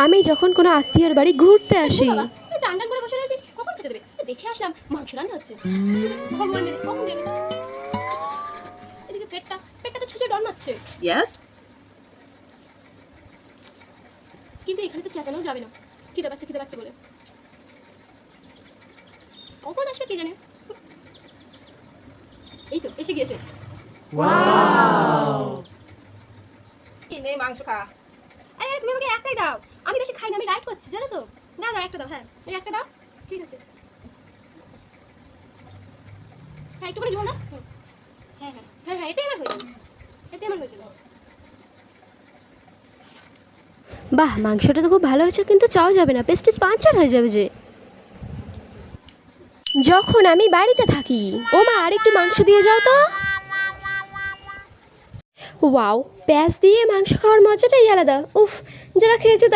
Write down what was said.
আমি যখন কোনো আত্মীয়র বাড়ি ঘুরতে আসি, চান টান করে বসে রয়েছি, কখন খেতে দেবে? দেখে আসলাম মাংস রান্না হচ্ছে। ভগবান জানে কখন দেবে। এদিকে পেটটা পেটটা তো ছুঁচে ডর মারছে। Yes? কিন্তু এখানে তো চেঁচানোও যাবে না, খিদে পাচ্ছে বলে। কখন আসবে কে জানে। এই তো এসে গিয়েছে। কি নে মাংস খা। আরে তুমি আমাকে একটাই দাও, আমি বেশি খাই না, আমি ডায়েট করছি জানো তো। দাও দাও একটা দাও, হ্যাঁ এই একটা দাও, ঠিক আছে। হ্যাঁ একটু করে ঝোল দাও। হ্যাঁ হ্যাঁ হ্যাঁ হ্যাঁ এটাই আমার হয়ে যাবে, এটাই আমার হয়ে যাবে। বাহ মাংসটা তো খুব ভালো হয়েছে, কিন্তু চাও যাবে না, পেস্টিস পাঞ্চার হয়ে যাবে যে। যখন আমি বাড়িতে থাকি, ও মা আর একটু মাংস দিয়ে যাও তো। ওয়াও, পেঁয়াজ দিয়ে মাংস খাওয়ার মজাটাই আলাদা। উফ, যারা খেয়েছে